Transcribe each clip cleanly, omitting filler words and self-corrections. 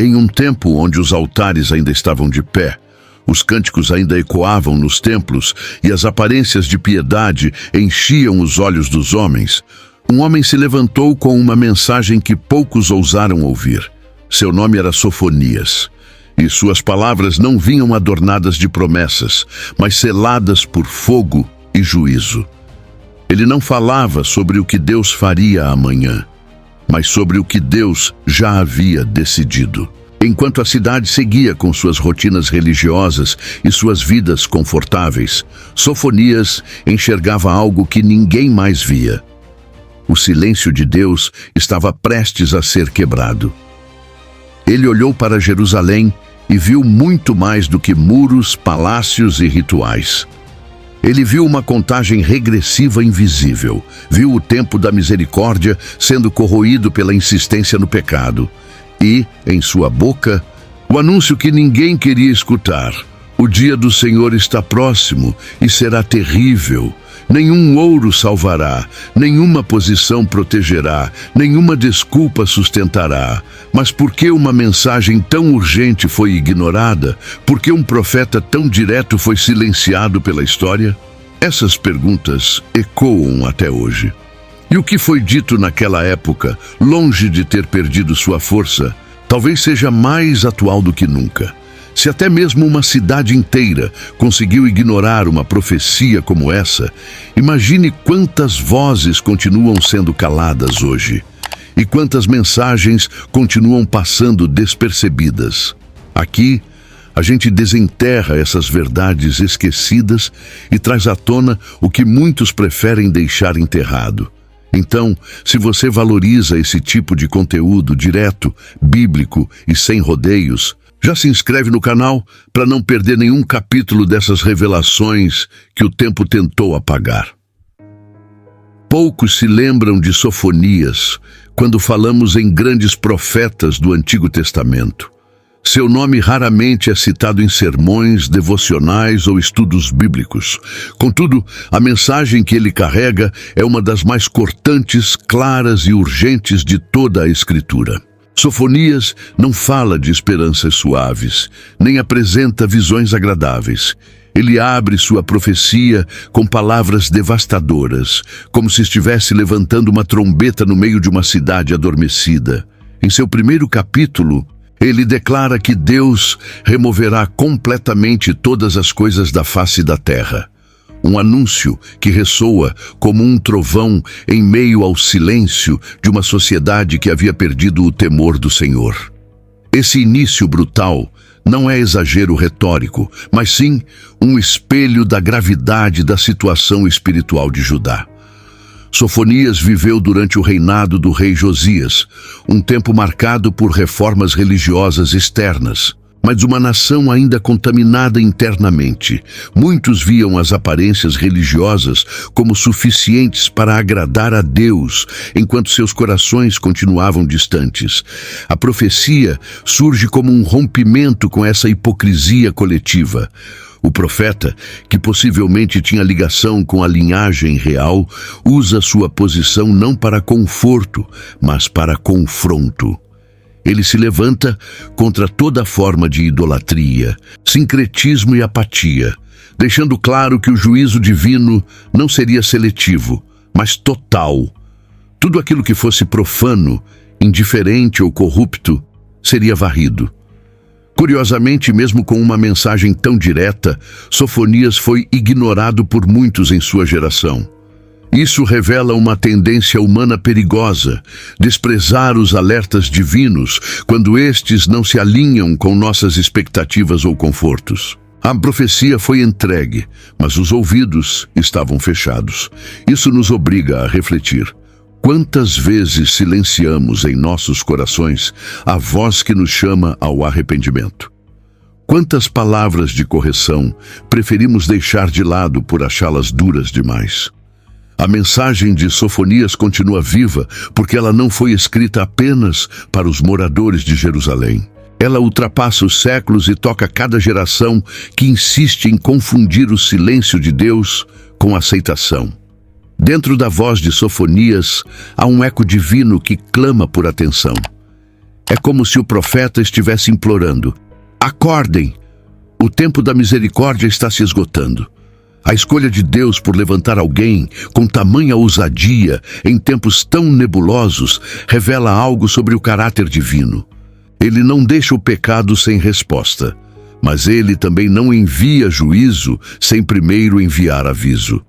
Em um tempo onde os altares ainda estavam de pé, os cânticos ainda ecoavam nos templos e as aparências de piedade enchiam os olhos dos homens, um homem se levantou com uma mensagem que poucos ousaram ouvir. Seu nome era Sofonias, e suas palavras não vinham adornadas de promessas, mas seladas por fogo e juízo. Ele não falava sobre o que Deus faria amanhã, mas sobre o que Deus já havia decidido. Enquanto a cidade seguia com suas rotinas religiosas e suas vidas confortáveis, Sofonias enxergava algo que ninguém mais via. O silêncio de Deus estava prestes a ser quebrado. Ele olhou para Jerusalém e viu muito mais do que muros, palácios e rituais. Ele viu uma contagem regressiva invisível, viu o tempo da misericórdia sendo corroído pela insistência no pecado. E, em sua boca, o anúncio que ninguém queria escutar: o dia do Senhor está próximo e será terrível. Nenhum ouro salvará, nenhuma posição protegerá, nenhuma desculpa sustentará. Mas por que uma mensagem tão urgente foi ignorada? Por que um profeta tão direto foi silenciado pela história? Essas perguntas ecoam até hoje. E o que foi dito naquela época, longe de ter perdido sua força, talvez seja mais atual do que nunca. Se até mesmo uma cidade inteira conseguiu ignorar uma profecia como essa, imagine quantas vozes continuam sendo caladas hoje e quantas mensagens continuam passando despercebidas. Aqui, a gente desenterra essas verdades esquecidas e traz à tona o que muitos preferem deixar enterrado. Então, se você valoriza esse tipo de conteúdo direto, bíblico e sem rodeios, já se inscreve no canal para não perder nenhum capítulo dessas revelações que o tempo tentou apagar. Poucos se lembram de Sofonias quando falamos em grandes profetas do Antigo Testamento. Seu nome raramente é citado em sermões, devocionais ou estudos bíblicos. Contudo, a mensagem que ele carrega é uma das mais cortantes, claras e urgentes de toda a Escritura. Sofonias não fala de esperanças suaves, nem apresenta visões agradáveis. Ele abre sua profecia com palavras devastadoras, como se estivesse levantando uma trombeta no meio de uma cidade adormecida. Em seu primeiro capítulo, ele declara que Deus removerá completamente todas as coisas da face da terra. Um anúncio que ressoa como um trovão em meio ao silêncio de uma sociedade que havia perdido o temor do Senhor. Esse início brutal não é exagero retórico, mas sim um espelho da gravidade da situação espiritual de Judá. Sofonias viveu durante o reinado do rei Josias, um tempo marcado por reformas religiosas externas, mas uma nação ainda contaminada internamente. Muitos viam as aparências religiosas como suficientes para agradar a Deus, enquanto seus corações continuavam distantes. A profecia surge como um rompimento com essa hipocrisia coletiva. O profeta, que possivelmente tinha ligação com a linhagem real, usa sua posição não para conforto, mas para confronto. Ele se levanta contra toda forma de idolatria, sincretismo e apatia, deixando claro que o juízo divino não seria seletivo, mas total. Tudo aquilo que fosse profano, indiferente ou corrupto, seria varrido. Curiosamente, mesmo com uma mensagem tão direta, Sofonias foi ignorado por muitos em sua geração. Isso revela uma tendência humana perigosa, desprezar os alertas divinos quando estes não se alinham com nossas expectativas ou confortos. A profecia foi entregue, mas os ouvidos estavam fechados. Isso nos obriga a refletir. Quantas vezes silenciamos em nossos corações a voz que nos chama ao arrependimento? Quantas palavras de correção preferimos deixar de lado por achá-las duras demais? A mensagem de Sofonias continua viva porque ela não foi escrita apenas para os moradores de Jerusalém. Ela ultrapassa os séculos e toca cada geração que insiste em confundir o silêncio de Deus com aceitação. Dentro da voz de Sofonias há um eco divino que clama por atenção. É como se o profeta estivesse implorando: acordem! O tempo da misericórdia está se esgotando. A escolha de Deus por levantar alguém com tamanha ousadia em tempos tão nebulosos revela algo sobre o caráter divino. Ele não deixa o pecado sem resposta, mas ele também não envia juízo sem primeiro enviar aviso.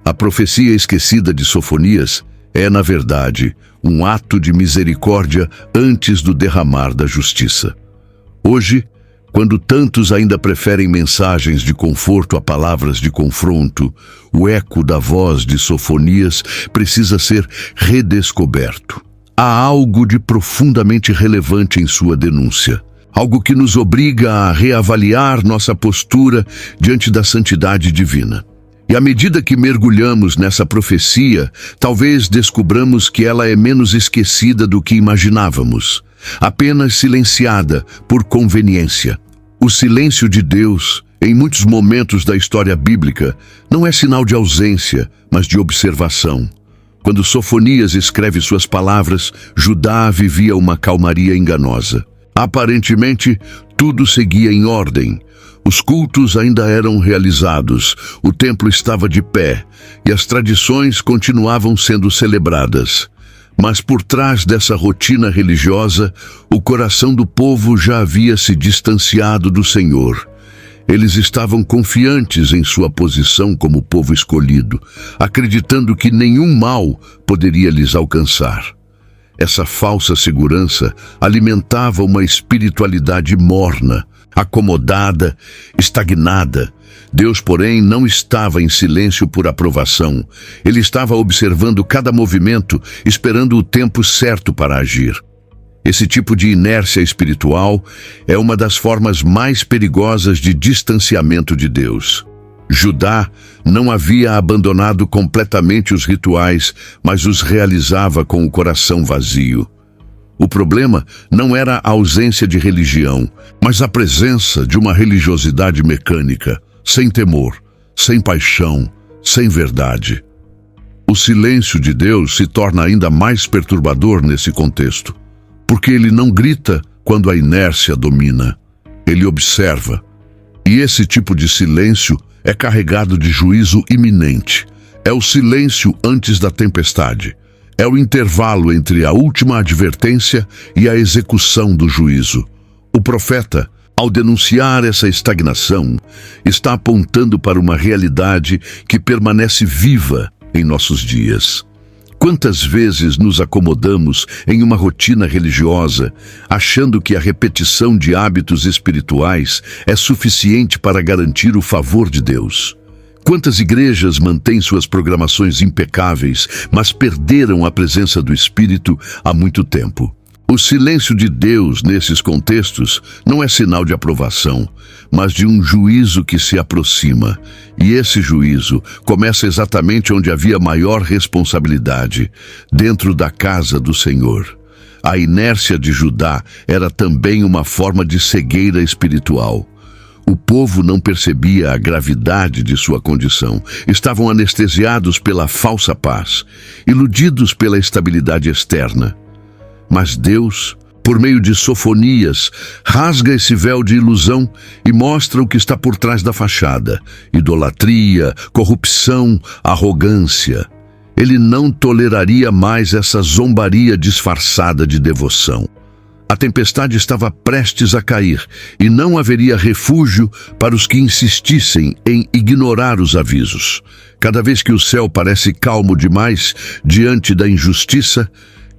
A profecia esquecida de Sofonias é, na verdade, um ato de misericórdia antes do derramar da justiça. Hoje, quando tantos ainda preferem mensagens de conforto a palavras de confronto, o eco da voz de Sofonias precisa ser redescoberto. Há algo de profundamente relevante em sua denúncia, algo que nos obriga a reavaliar nossa postura diante da santidade divina. E à medida que mergulhamos nessa profecia, talvez descubramos que ela é menos esquecida do que imaginávamos, apenas silenciada por conveniência. O silêncio de Deus, em muitos momentos da história bíblica, não é sinal de ausência, mas de observação. Quando Sofonias escreve suas palavras, Judá vivia uma calmaria enganosa. Aparentemente, tudo seguia em ordem. Os cultos ainda eram realizados, o templo estava de pé e as tradições continuavam sendo celebradas. Mas por trás dessa rotina religiosa, o coração do povo já havia se distanciado do Senhor. Eles estavam confiantes em sua posição como povo escolhido, acreditando que nenhum mal poderia lhes alcançar. Essa falsa segurança alimentava uma espiritualidade morna, acomodada, estagnada. Deus, porém, não estava em silêncio por aprovação. Ele estava observando cada movimento, esperando o tempo certo para agir. Esse tipo de inércia espiritual é uma das formas mais perigosas de distanciamento de Deus. Judá não havia abandonado completamente os rituais, mas os realizava com o coração vazio. O problema não era a ausência de religião, mas a presença de uma religiosidade mecânica, sem temor, sem paixão, sem verdade. O silêncio de Deus se torna ainda mais perturbador nesse contexto, porque ele não grita quando a inércia domina. Ele observa. E esse tipo de silêncio é carregado de juízo iminente. É o silêncio antes da tempestade. É o intervalo entre a última advertência e a execução do juízo. O profeta, ao denunciar essa estagnação, está apontando para uma realidade que permanece viva em nossos dias. Quantas vezes nos acomodamos em uma rotina religiosa, achando que a repetição de hábitos espirituais é suficiente para garantir o favor de Deus? Quantas igrejas mantêm suas programações impecáveis, mas perderam a presença do Espírito há muito tempo? O silêncio de Deus nesses contextos não é sinal de aprovação, mas de um juízo que se aproxima. E esse juízo começa exatamente onde havia maior responsabilidade, dentro da casa do Senhor. A inércia de Judá era também uma forma de cegueira espiritual. O povo não percebia a gravidade de sua condição. Estavam anestesiados pela falsa paz, iludidos pela estabilidade externa. Mas Deus, por meio de Sofonias, rasga esse véu de ilusão e mostra o que está por trás da fachada: idolatria, corrupção, arrogância. Ele não toleraria mais essa zombaria disfarçada de devoção. A tempestade estava prestes a cair e não haveria refúgio para os que insistissem em ignorar os avisos. Cada vez que o céu parece calmo demais diante da injustiça,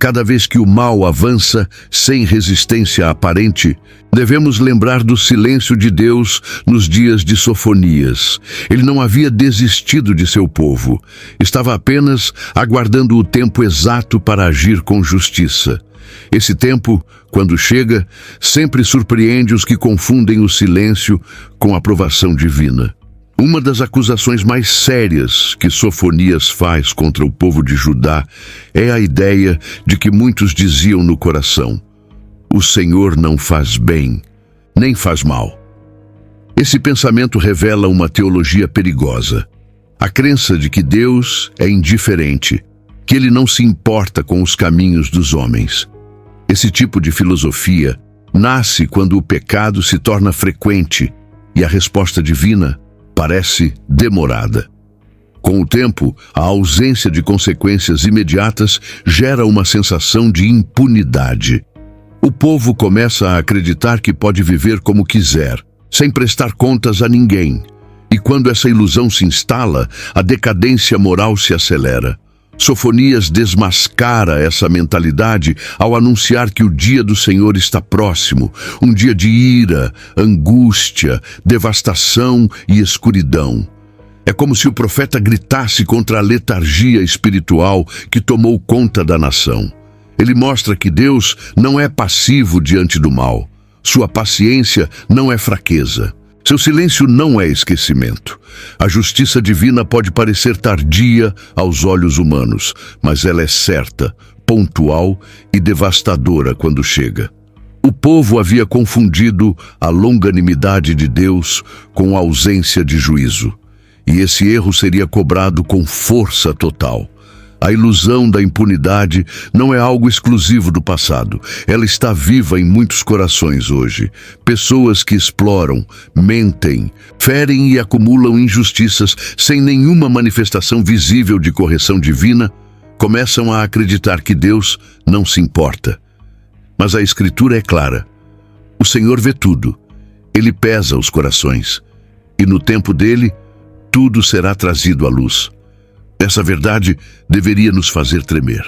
cada vez que o mal avança sem resistência aparente, devemos lembrar do silêncio de Deus nos dias de Sofonias. Ele não havia desistido de seu povo. Estava apenas aguardando o tempo exato para agir com justiça. Esse tempo, quando chega, sempre surpreende os que confundem o silêncio com a aprovação divina. Uma das acusações mais sérias que Sofonias faz contra o povo de Judá é a ideia de que muitos diziam no coração: o Senhor não faz bem, nem faz mal. Esse pensamento revela uma teologia perigosa. A crença de que Deus é indiferente, que Ele não se importa com os caminhos dos homens. Esse tipo de filosofia nasce quando o pecado se torna frequente e a resposta divina parece demorada. Com o tempo, a ausência de consequências imediatas gera uma sensação de impunidade. O povo começa a acreditar que pode viver como quiser, sem prestar contas a ninguém. E quando essa ilusão se instala, a decadência moral se acelera. Sofonias desmascara essa mentalidade ao anunciar que o dia do Senhor está próximo, um dia de ira, angústia, devastação e escuridão. É como se o profeta gritasse contra a letargia espiritual que tomou conta da nação. Ele mostra que Deus não é passivo diante do mal. Sua paciência não é fraqueza. Seu silêncio não é esquecimento. A justiça divina pode parecer tardia aos olhos humanos, mas ela é certa, pontual e devastadora quando chega. O povo havia confundido a longanimidade de Deus com a ausência de juízo, e esse erro seria cobrado com força total. A ilusão da impunidade não é algo exclusivo do passado. Ela está viva em muitos corações hoje. Pessoas que exploram, mentem, ferem e acumulam injustiças sem nenhuma manifestação visível de correção divina, começam a acreditar que Deus não se importa. Mas a Escritura é clara. O Senhor vê tudo. Ele pesa os corações. E no tempo dele, tudo será trazido à luz. Essa verdade deveria nos fazer tremer,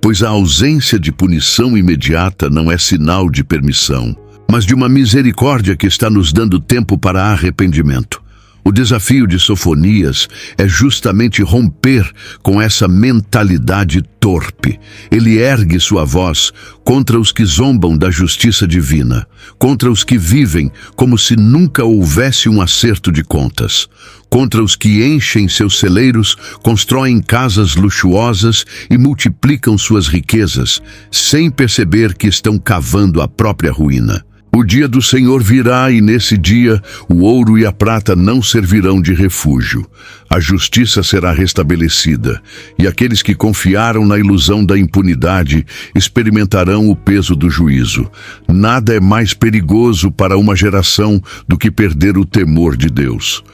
pois a ausência de punição imediata não é sinal de permissão, mas de uma misericórdia que está nos dando tempo para arrependimento. O desafio de Sofonias é justamente romper com essa mentalidade torpe. Ele ergue sua voz contra os que zombam da justiça divina, contra os que vivem como se nunca houvesse um acerto de contas, contra os que enchem seus celeiros, constroem casas luxuosas e multiplicam suas riquezas, sem perceber que estão cavando a própria ruína. O dia do Senhor virá e nesse dia o ouro e a prata não servirão de refúgio. A justiça será restabelecida e aqueles que confiaram na ilusão da impunidade experimentarão o peso do juízo. Nada é mais perigoso para uma geração do que perder o temor de Deus.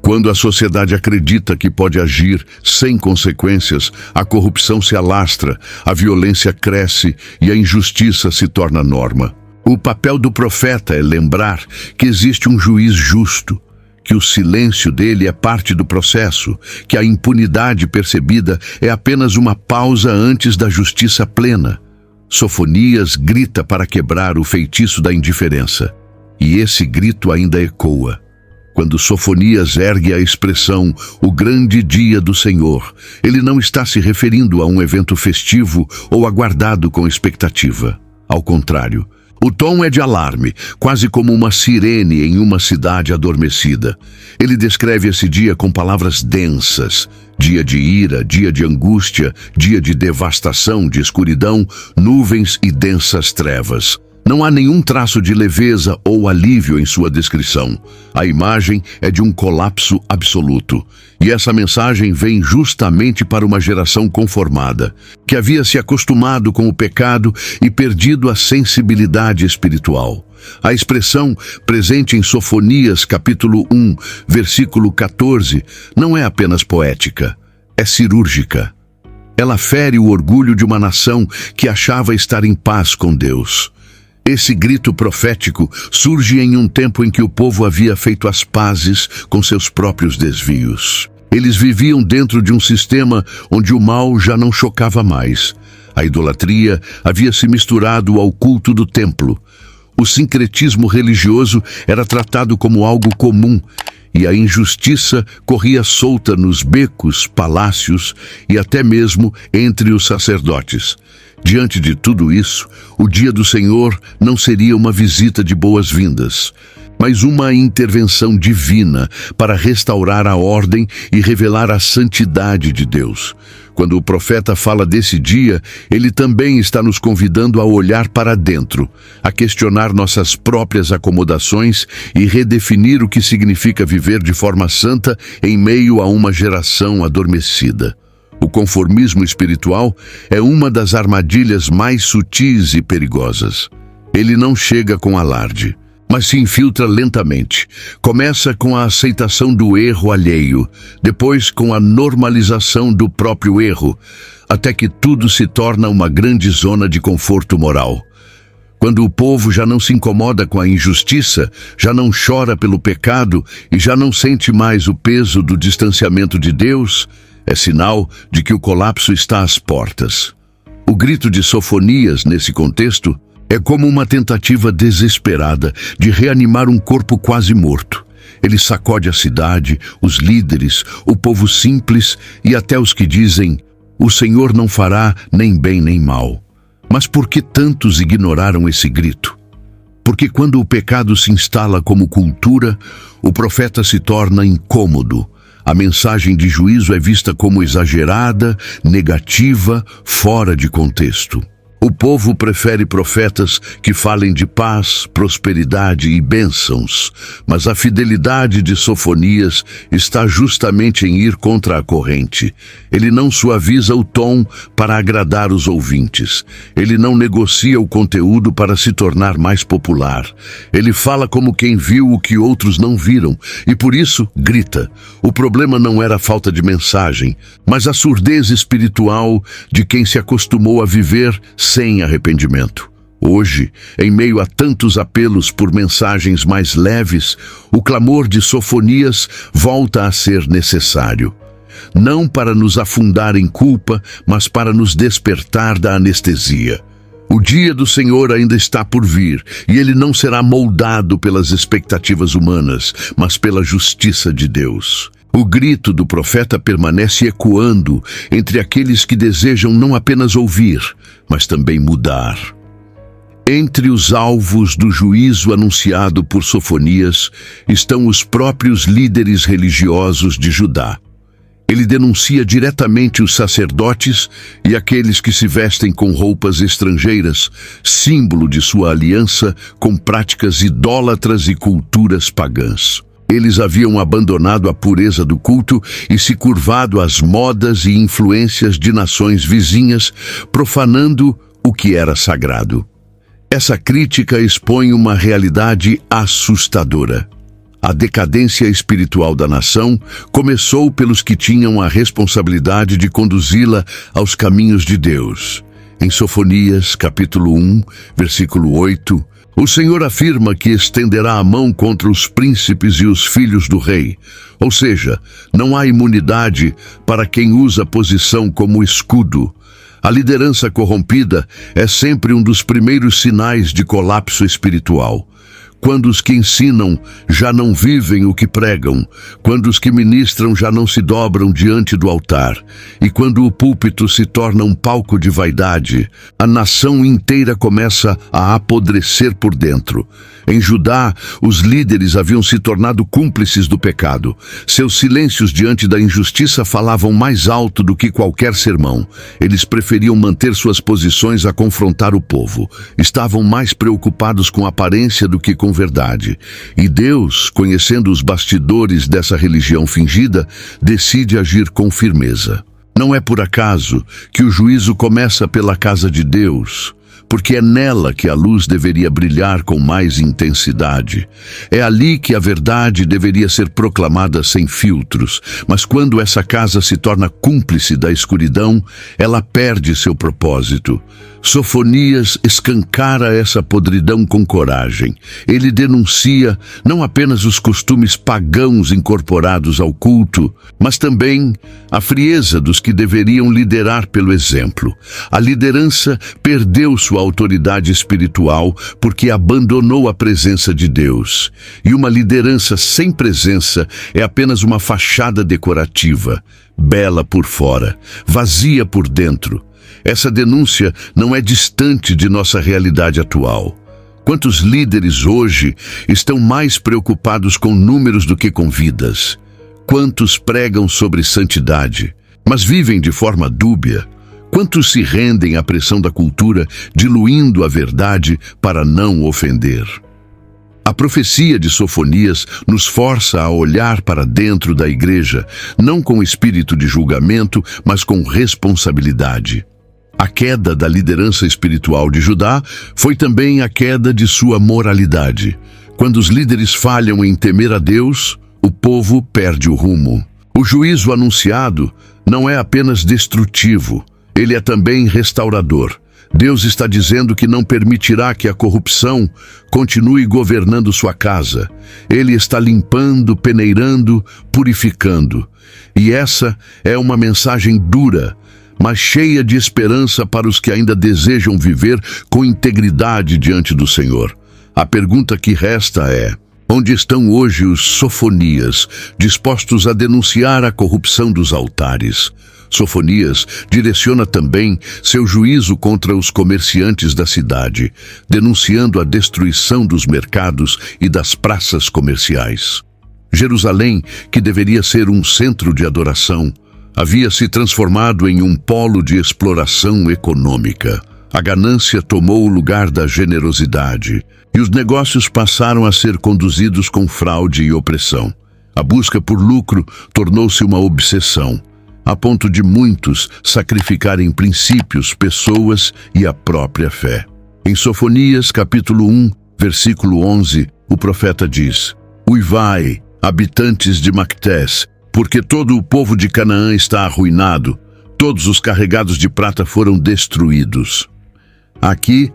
Quando a sociedade acredita que pode agir sem consequências, a corrupção se alastra, a violência cresce e a injustiça se torna norma. O papel do profeta é lembrar que existe um juiz justo, que o silêncio dele é parte do processo, que a impunidade percebida é apenas uma pausa antes da justiça plena. Sofonias grita para quebrar o feitiço da indiferença, e esse grito ainda ecoa. Quando Sofonias ergue a expressão "o grande dia do Senhor", ele não está se referindo a um evento festivo ou aguardado com expectativa. Ao contrário, o tom é de alarme, quase como uma sirene em uma cidade adormecida. Ele descreve esse dia com palavras densas: dia de ira, dia de angústia, dia de devastação, de escuridão, nuvens e densas trevas. Não há nenhum traço de leveza ou alívio em sua descrição. A imagem é de um colapso absoluto. E essa mensagem vem justamente para uma geração conformada, que havia se acostumado com o pecado e perdido a sensibilidade espiritual. A expressão presente em Sofonias capítulo 1, versículo 14, não é apenas poética, é cirúrgica. Ela fere o orgulho de uma nação que achava estar em paz com Deus. Esse grito profético surge em um tempo em que o povo havia feito as pazes com seus próprios desvios. Eles viviam dentro de um sistema onde o mal já não chocava mais. A idolatria havia se misturado ao culto do templo. O sincretismo religioso era tratado como algo comum, e a injustiça corria solta nos becos, palácios e até mesmo entre os sacerdotes. Diante de tudo isso, o dia do Senhor não seria uma visita de boas-vindas, mas uma intervenção divina para restaurar a ordem e revelar a santidade de Deus. Quando o profeta fala desse dia, ele também está nos convidando a olhar para dentro, a questionar nossas próprias acomodações e redefinir o que significa viver de forma santa em meio a uma geração adormecida. O conformismo espiritual é uma das armadilhas mais sutis e perigosas. Ele não chega com alarde, mas se infiltra lentamente. Começa com a aceitação do erro alheio, depois com a normalização do próprio erro, até que tudo se torna uma grande zona de conforto moral. Quando o povo já não se incomoda com a injustiça, já não chora pelo pecado e já não sente mais o peso do distanciamento de Deus, é sinal de que o colapso está às portas. O grito de Sofonias, nesse contexto, é como uma tentativa desesperada de reanimar um corpo quase morto. Ele sacode a cidade, os líderes, o povo simples e até os que dizem: "O Senhor não fará nem bem nem mal." Mas por que tantos ignoraram esse grito? Porque quando o pecado se instala como cultura, o profeta se torna incômodo. A mensagem de juízo é vista como exagerada, negativa, fora de contexto. O povo prefere profetas que falem de paz, prosperidade e bênçãos, mas a fidelidade de Sofonias está justamente em ir contra a corrente. Ele não suaviza o tom para agradar os ouvintes. Ele não negocia o conteúdo para se tornar mais popular. Ele fala como quem viu o que outros não viram e por isso grita. O problema não era a falta de mensagem, mas a surdez espiritual de quem se acostumou a viver sem arrependimento. Hoje, em meio a tantos apelos por mensagens mais leves, o clamor de Sofonias volta a ser necessário. Não para nos afundar em culpa, mas para nos despertar da anestesia. O dia do Senhor ainda está por vir, e ele não será moldado pelas expectativas humanas, mas pela justiça de Deus. O grito do profeta permanece ecoando entre aqueles que desejam não apenas ouvir, mas também mudar. Entre os alvos do juízo anunciado por Sofonias estão os próprios líderes religiosos de Judá. Ele denuncia diretamente os sacerdotes e aqueles que se vestem com roupas estrangeiras, símbolo de sua aliança com práticas idólatras e culturas pagãs. Eles haviam abandonado a pureza do culto e se curvado às modas e influências de nações vizinhas, profanando o que era sagrado. Essa crítica expõe uma realidade assustadora. A decadência espiritual da nação começou pelos que tinham a responsabilidade de conduzi-la aos caminhos de Deus. Em Sofonias, capítulo 1, versículo 8, o Senhor afirma que estenderá a mão contra os príncipes e os filhos do rei. Ou seja, não há imunidade para quem usa a posição como escudo. A liderança corrompida é sempre um dos primeiros sinais de colapso espiritual. Quando os que ensinam já não vivem o que pregam, quando os que ministram já não se dobram diante do altar, e quando o púlpito se torna um palco de vaidade, a nação inteira começa a apodrecer por dentro. Em Judá, os líderes haviam se tornado cúmplices do pecado. Seus silêncios diante da injustiça falavam mais alto do que qualquer sermão. Eles preferiam manter suas posições a confrontar o povo. Estavam mais preocupados com aparência do que com verdade. E Deus, conhecendo os bastidores dessa religião fingida, decide agir com firmeza. Não é por acaso que o juízo começa pela casa de Deus, porque é nela que a luz deveria brilhar com mais intensidade. É ali que a verdade deveria ser proclamada sem filtros. Mas quando essa casa se torna cúmplice da escuridão, ela perde seu propósito. Sofonias escancara essa podridão com coragem. Ele denuncia não apenas os costumes pagãos incorporados ao culto, mas também a frieza dos que deveriam liderar pelo exemplo. A liderança perdeu sua autoridade espiritual porque abandonou a presença de Deus. E uma liderança sem presença é apenas uma fachada decorativa, bela por fora, vazia por dentro. Essa denúncia não é distante de nossa realidade atual. Quantos líderes hoje estão mais preocupados com números do que com vidas? Quantos pregam sobre santidade, mas vivem de forma dúbia? Quantos se rendem à pressão da cultura, diluindo a verdade para não ofender? A profecia de Sofonias nos força a olhar para dentro da igreja, não com espírito de julgamento, mas com responsabilidade. A queda da liderança espiritual de Judá foi também a queda de sua moralidade. Quando os líderes falham em temer a Deus, o povo perde o rumo. O juízo anunciado não é apenas destrutivo, ele é também restaurador. Deus está dizendo que não permitirá que a corrupção continue governando sua casa. Ele está limpando, peneirando, purificando. E essa é uma mensagem dura, mas cheia de esperança para os que ainda desejam viver com integridade diante do Senhor. A pergunta que resta é: onde estão hoje os Sofonias, dispostos a denunciar a corrupção dos altares? Sofonias direciona também seu juízo contra os comerciantes da cidade, denunciando a destruição dos mercados e das praças comerciais. Jerusalém, que deveria ser um centro de adoração, havia se transformado em um polo de exploração econômica. A ganância tomou o lugar da generosidade, e os negócios passaram a ser conduzidos com fraude e opressão. A busca por lucro tornou-se uma obsessão, a ponto de muitos sacrificarem princípios, pessoas e a própria fé. Em Sofonias, capítulo 1, versículo 11, o profeta diz: Uivai, habitantes de Mactés, porque todo o povo de Canaã está arruinado, todos os carregados de prata foram destruídos. Aqui,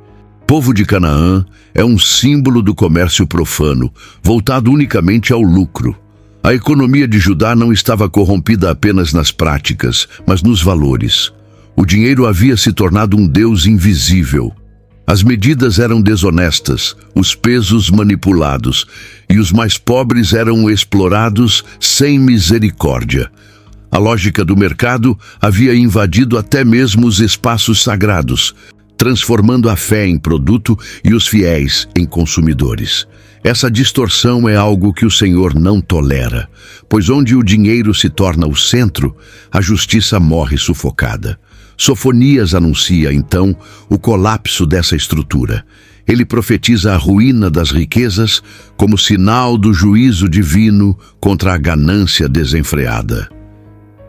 povo de Canaã é um símbolo do comércio profano, voltado unicamente ao lucro. A economia de Judá não estava corrompida apenas nas práticas, mas nos valores. O dinheiro havia se tornado um Deus invisível. As medidas eram desonestas, os pesos manipulados, e os mais pobres eram explorados sem misericórdia. A lógica do mercado havia invadido até mesmo os espaços sagrados, transformando a fé em produto e os fiéis em consumidores. Essa distorção é algo que o Senhor não tolera, pois onde o dinheiro se torna o centro, a justiça morre sufocada. Sofonias anuncia, então, o colapso dessa estrutura. Ele profetiza a ruína das riquezas como sinal do juízo divino contra a ganância desenfreada.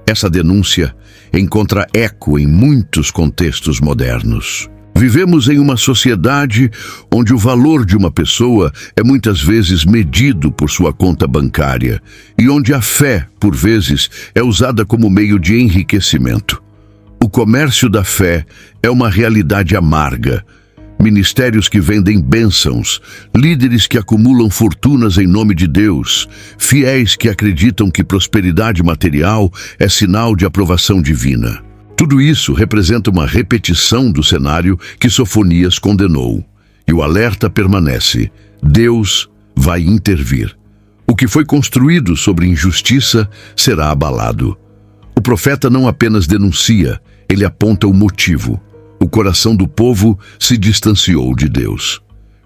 Essa denúncia encontra eco em muitos contextos modernos. Vivemos em uma sociedade onde o valor de uma pessoa é muitas vezes medido por sua conta bancária e onde a fé, por vezes, é usada como meio de enriquecimento. O comércio da fé é uma realidade amarga. Ministérios que vendem bênçãos, líderes que acumulam fortunas em nome de Deus, fiéis que acreditam que prosperidade material é sinal de aprovação divina. Tudo isso representa uma repetição do cenário que Sofonias condenou. E o alerta permanece: Deus vai intervir. O que foi construído sobre injustiça será abalado. O profeta não apenas denuncia, ele aponta o motivo. O coração do povo se distanciou de Deus.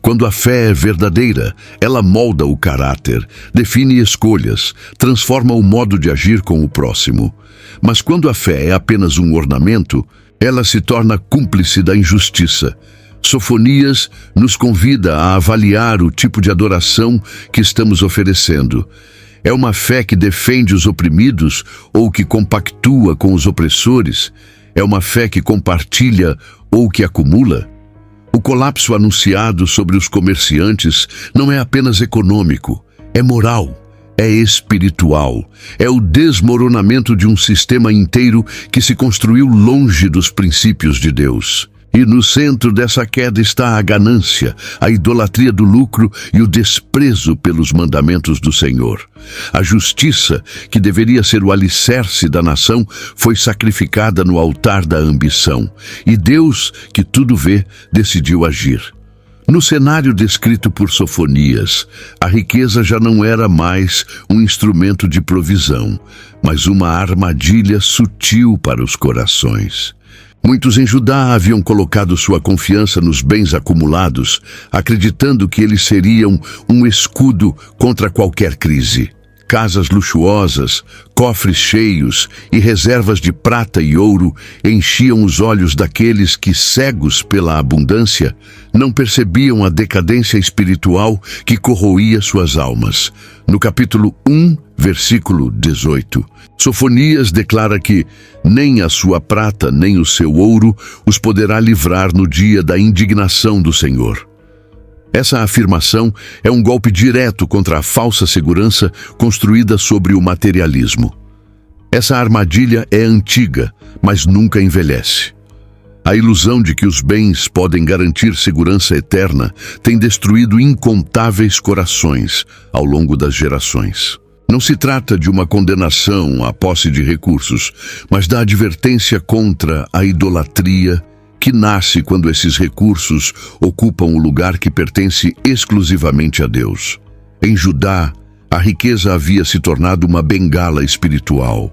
Quando a fé é verdadeira, ela molda o caráter, define escolhas, transforma o modo de agir com o próximo. Mas quando a fé é apenas um ornamento, ela se torna cúmplice da injustiça. Sofonias nos convida a avaliar o tipo de adoração que estamos oferecendo. É uma fé que defende os oprimidos ou que compactua com os opressores? É uma fé que compartilha ou que acumula? O colapso anunciado sobre os comerciantes não é apenas econômico, é moral, é espiritual. É o desmoronamento de um sistema inteiro que se construiu longe dos princípios de Deus. E no centro dessa queda está a ganância, a idolatria do lucro e o desprezo pelos mandamentos do Senhor. A justiça, que deveria ser o alicerce da nação, foi sacrificada no altar da ambição. E Deus, que tudo vê, decidiu agir. No cenário descrito por Sofonias, a riqueza já não era mais um instrumento de provisão, mas uma armadilha sutil para os corações. Muitos em Judá haviam colocado sua confiança nos bens acumulados, acreditando que eles seriam um escudo contra qualquer crise. Casas luxuosas, cofres cheios e reservas de prata e ouro enchiam os olhos daqueles que, cegos pela abundância, não percebiam a decadência espiritual que corroía suas almas. No capítulo 1, versículo 18, Sofonias declara que nem a sua prata nem o seu ouro os poderá livrar no dia da indignação do Senhor. Essa afirmação é um golpe direto contra a falsa segurança construída sobre o materialismo. Essa armadilha é antiga, mas nunca envelhece. A ilusão de que os bens podem garantir segurança eterna tem destruído incontáveis corações ao longo das gerações. Não se trata de uma condenação à posse de recursos, mas da advertência contra a idolatria que nasce quando esses recursos ocupam o lugar que pertence exclusivamente a Deus. Em Judá, a riqueza havia se tornado uma bengala espiritual.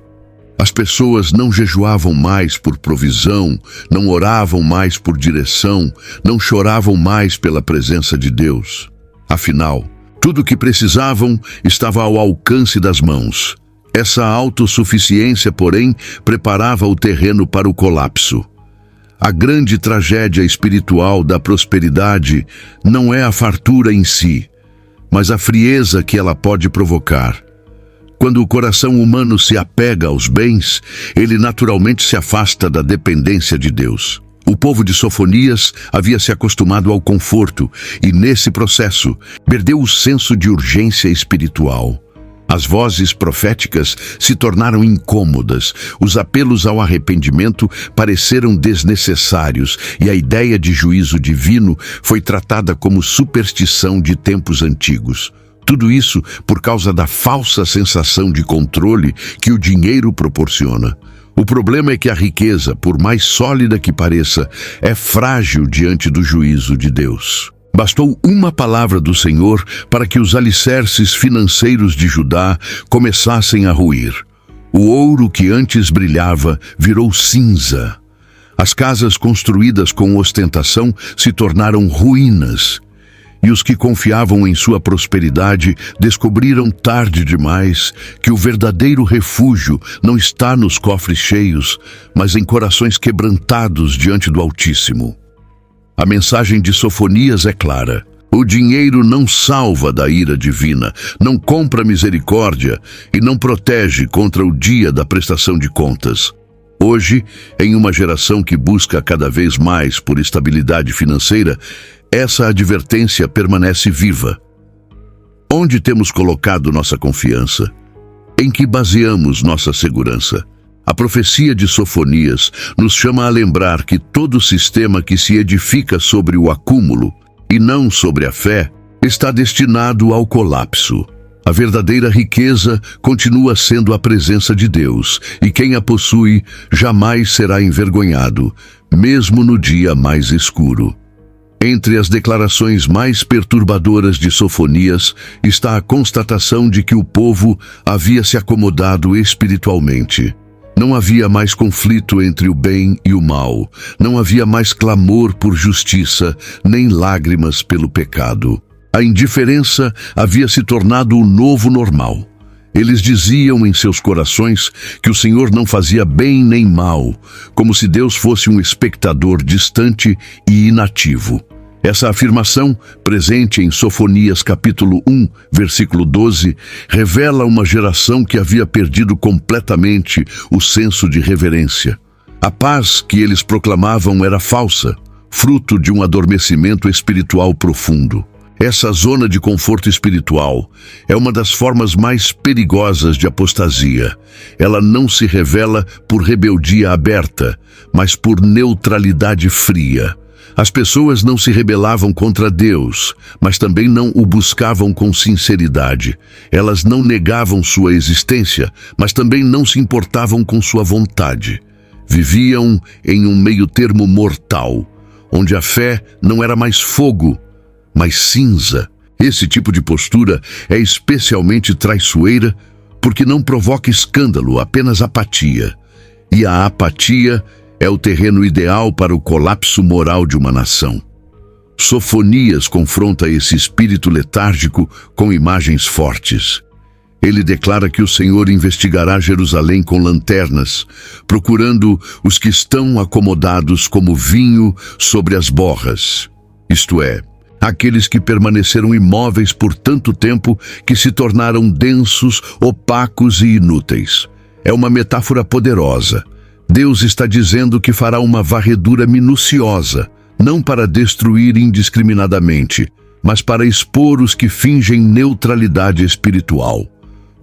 As pessoas não jejuavam mais por provisão, não oravam mais por direção, não choravam mais pela presença de Deus. Afinal, tudo o que precisavam estava ao alcance das mãos. Essa autossuficiência, porém, preparava o terreno para o colapso. A grande tragédia espiritual da prosperidade não é a fartura em si, mas a frieza que ela pode provocar. Quando o coração humano se apega aos bens, ele naturalmente se afasta da dependência de Deus. O povo de Sofonias havia se acostumado ao conforto e, nesse processo, perdeu o senso de urgência espiritual. As vozes proféticas se tornaram incômodas, os apelos ao arrependimento pareceram desnecessários e a ideia de juízo divino foi tratada como superstição de tempos antigos. Tudo isso por causa da falsa sensação de controle que o dinheiro proporciona. O problema é que a riqueza, por mais sólida que pareça, é frágil diante do juízo de Deus. Bastou uma palavra do Senhor para que os alicerces financeiros de Judá começassem a ruir. O ouro que antes brilhava virou cinza. As casas construídas com ostentação se tornaram ruínas. E os que confiavam em sua prosperidade descobriram tarde demais que o verdadeiro refúgio não está nos cofres cheios, mas em corações quebrantados diante do Altíssimo. A mensagem de Sofonias é clara. O dinheiro não salva da ira divina, não compra misericórdia e não protege contra o dia da prestação de contas. Hoje, em uma geração que busca cada vez mais por estabilidade financeira, essa advertência permanece viva. Onde temos colocado nossa confiança? Em que baseamos nossa segurança? A profecia de Sofonias nos chama a lembrar que todo sistema que se edifica sobre o acúmulo e não sobre a fé está destinado ao colapso. A verdadeira riqueza continua sendo a presença de Deus, e quem a possui jamais será envergonhado, mesmo no dia mais escuro. Entre as declarações mais perturbadoras de Sofonias está a constatação de que o povo havia se acomodado espiritualmente. Não havia mais conflito entre o bem e o mal, não havia mais clamor por justiça, nem lágrimas pelo pecado. A indiferença havia se tornado o novo normal. Eles diziam em seus corações que o Senhor não fazia bem nem mal, como se Deus fosse um espectador distante e inativo. Essa afirmação, presente em Sofonias capítulo 1, versículo 12, revela uma geração que havia perdido completamente o senso de reverência. A paz que eles proclamavam era falsa, fruto de um adormecimento espiritual profundo. Essa zona de conforto espiritual é uma das formas mais perigosas de apostasia. Ela não se revela por rebeldia aberta, mas por neutralidade fria. As pessoas não se rebelavam contra Deus, mas também não o buscavam com sinceridade. Elas não negavam sua existência, mas também não se importavam com sua vontade. Viviam em um meio-termo mortal, onde a fé não era mais fogo, mas cinza. Esse tipo de postura é especialmente traiçoeira porque não provoca escândalo, apenas apatia. E a apatia é o terreno ideal para o colapso moral de uma nação. Sofonias confronta esse espírito letárgico com imagens fortes. Ele declara que o Senhor investigará Jerusalém com lanternas, procurando os que estão acomodados como vinho sobre as borras, isto é, aqueles que permaneceram imóveis por tanto tempo que se tornaram densos, opacos e inúteis. É uma metáfora poderosa. Deus está dizendo que fará uma varredura minuciosa, não para destruir indiscriminadamente, mas para expor os que fingem neutralidade espiritual.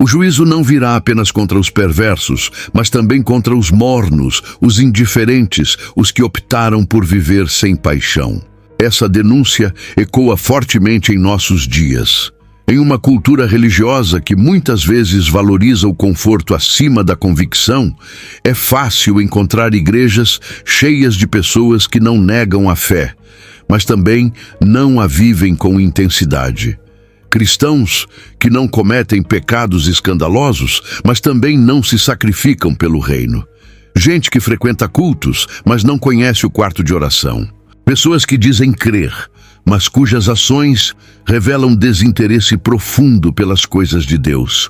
O juízo não virá apenas contra os perversos, mas também contra os mornos, os indiferentes, os que optaram por viver sem paixão. Essa denúncia ecoa fortemente em nossos dias. Em uma cultura religiosa que muitas vezes valoriza o conforto acima da convicção, é fácil encontrar igrejas cheias de pessoas que não negam a fé, mas também não a vivem com intensidade. Cristãos que não cometem pecados escandalosos, mas também não se sacrificam pelo reino. Gente que frequenta cultos, mas não conhece o quarto de oração. Pessoas que dizem crer, mas cujas ações revelam desinteresse profundo pelas coisas de Deus.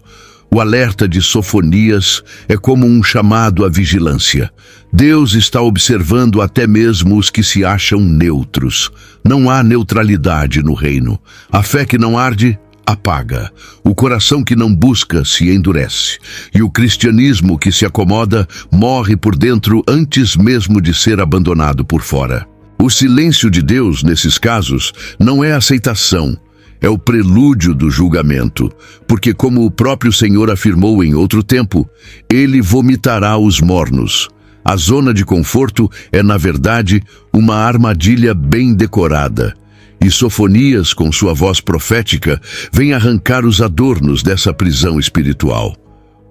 O alerta de Sofonias é como um chamado à vigilância. Deus está observando até mesmo os que se acham neutros. Não há neutralidade no reino. A fé que não arde, apaga. O coração que não busca, se endurece. E o cristianismo que se acomoda, morre por dentro antes mesmo de ser abandonado por fora. O silêncio de Deus, nesses casos, não é aceitação. É o prelúdio do julgamento, porque como o próprio Senhor afirmou em outro tempo, Ele vomitará os mornos. A zona de conforto é, na verdade, uma armadilha bem decorada. E Sofonias, com sua voz profética, vem arrancar os adornos dessa prisão espiritual.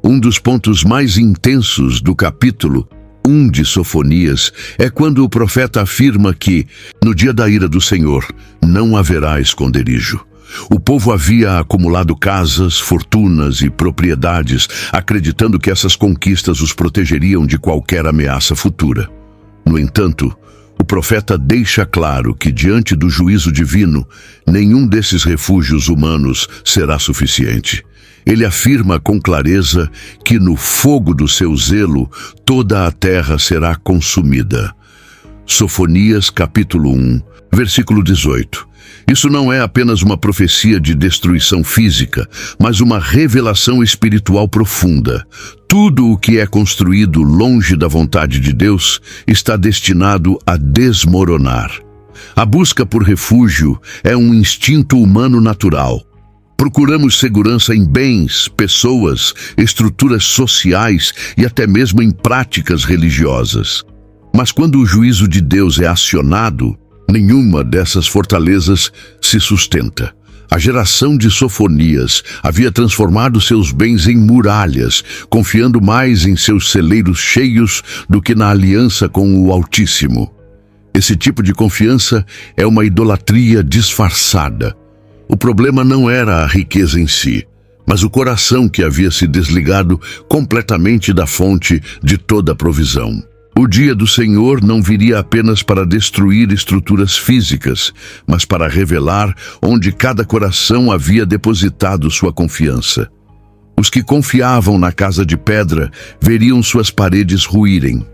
Um dos pontos mais intensos do capítulo 1 de Sofonias é quando o profeta afirma que, no dia da ira do Senhor, não haverá esconderijo. O povo havia acumulado casas, fortunas e propriedades, acreditando que essas conquistas os protegeriam de qualquer ameaça futura. No entanto, o profeta deixa claro que, diante do juízo divino, nenhum desses refúgios humanos será suficiente. Ele afirma com clareza que no fogo do seu zelo toda a terra será consumida. Sofonias capítulo 1, versículo 18. Isso não é apenas uma profecia de destruição física, mas uma revelação espiritual profunda. Tudo o que é construído longe da vontade de Deus está destinado a desmoronar. A busca por refúgio é um instinto humano natural. Procuramos segurança em bens, pessoas, estruturas sociais e até mesmo em práticas religiosas. Mas quando o juízo de Deus é acionado, nenhuma dessas fortalezas se sustenta. A geração de Sofonias havia transformado seus bens em muralhas, confiando mais em seus celeiros cheios do que na aliança com o Altíssimo. Esse tipo de confiança é uma idolatria disfarçada. O problema não era a riqueza em si, mas o coração que havia se desligado completamente da fonte de toda a provisão. O dia do Senhor não viria apenas para destruir estruturas físicas, mas para revelar onde cada coração havia depositado sua confiança. Os que confiavam na casa de pedra veriam suas paredes ruírem.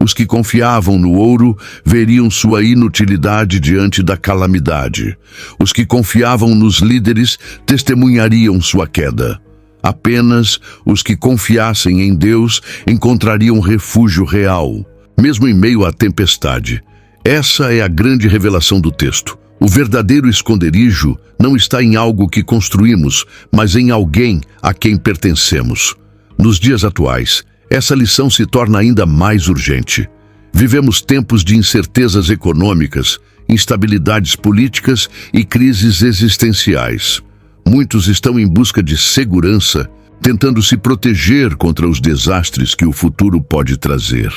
Os que confiavam no ouro veriam sua inutilidade diante da calamidade. Os que confiavam nos líderes testemunhariam sua queda. Apenas os que confiassem em Deus encontrariam refúgio real, mesmo em meio à tempestade. Essa é a grande revelação do texto. O verdadeiro esconderijo não está em algo que construímos, mas em alguém a quem pertencemos. Nos dias atuais, essa lição se torna ainda mais urgente. Vivemos tempos de incertezas econômicas, instabilidades políticas e crises existenciais. Muitos estão em busca de segurança, tentando se proteger contra os desastres que o futuro pode trazer.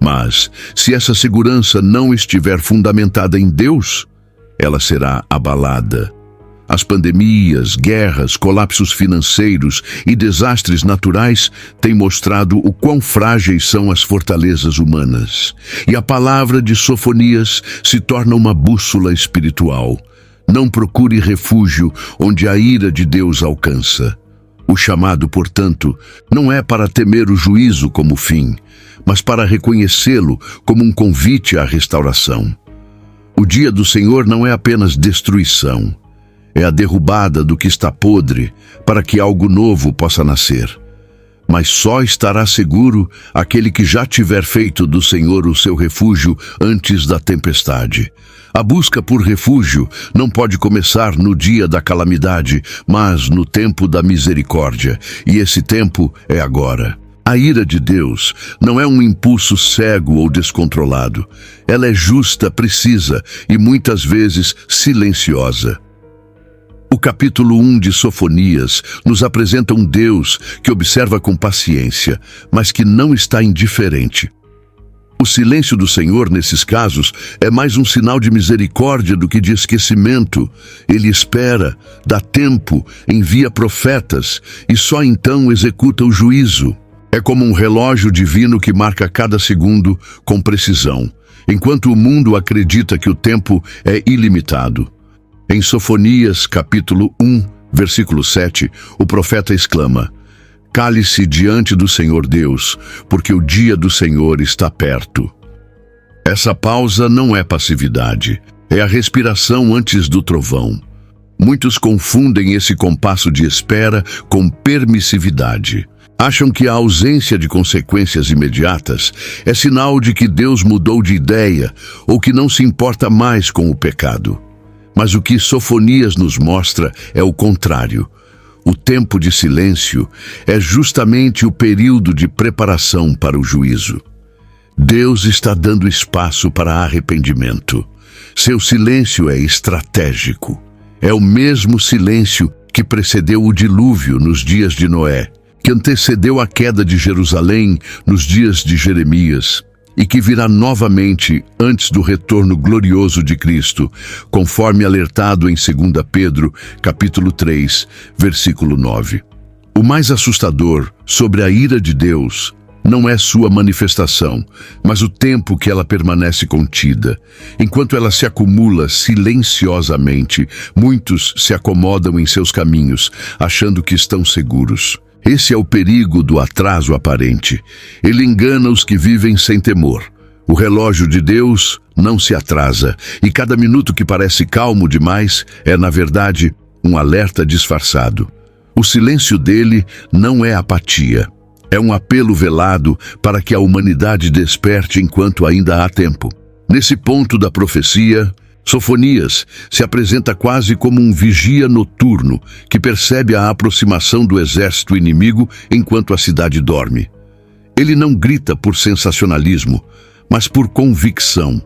Mas, se essa segurança não estiver fundamentada em Deus, ela será abalada. As pandemias, guerras, colapsos financeiros e desastres naturais têm mostrado o quão frágeis são as fortalezas humanas. E a palavra de Sofonias se torna uma bússola espiritual. Não procure refúgio onde a ira de Deus alcança. O chamado, portanto, não é para temer o juízo como fim, mas para reconhecê-lo como um convite à restauração. O dia do Senhor não é apenas destruição, é a derrubada do que está podre para que algo novo possa nascer. Mas só estará seguro aquele que já tiver feito do Senhor o seu refúgio antes da tempestade. A busca por refúgio não pode começar no dia da calamidade, mas no tempo da misericórdia, e esse tempo é agora. A ira de Deus não é um impulso cego ou descontrolado. Ela é justa, precisa e muitas vezes silenciosa. O capítulo 1 de Sofonias nos apresenta um Deus que observa com paciência, mas que não está indiferente. O silêncio do Senhor, nesses casos, é mais um sinal de misericórdia do que de esquecimento. Ele espera, dá tempo, envia profetas e só então executa o juízo. É como um relógio divino que marca cada segundo com precisão, enquanto o mundo acredita que o tempo é ilimitado. Em Sofonias, capítulo 1, versículo 7, o profeta exclama: "Cale-se diante do Senhor Deus, porque o dia do Senhor está perto." Essa pausa não é passividade, é a respiração antes do trovão. Muitos confundem esse compasso de espera com permissividade. Acham que a ausência de consequências imediatas é sinal de que Deus mudou de ideia ou que não se importa mais com o pecado. Mas o que Sofonias nos mostra é o contrário. O tempo de silêncio é justamente o período de preparação para o juízo. Deus está dando espaço para arrependimento. Seu silêncio é estratégico. É o mesmo silêncio que precedeu o dilúvio nos dias de Noé, que antecedeu a queda de Jerusalém nos dias de Jeremias e que virá novamente antes do retorno glorioso de Cristo, conforme alertado em 2 Pedro, capítulo 3, versículo 9. O mais assustador sobre a ira de Deus não é sua manifestação, mas o tempo que ela permanece contida. Enquanto ela se acumula silenciosamente, muitos se acomodam em seus caminhos, achando que estão seguros. Esse é o perigo do atraso aparente. Ele engana os que vivem sem temor. O relógio de Deus não se atrasa, e cada minuto que parece calmo demais é, na verdade, um alerta disfarçado. O silêncio dele não é apatia. É um apelo velado para que a humanidade desperte enquanto ainda há tempo. Nesse ponto da profecia, Sofonias se apresenta quase como um vigia noturno que percebe a aproximação do exército inimigo enquanto a cidade dorme. Ele não grita por sensacionalismo, mas por convicção.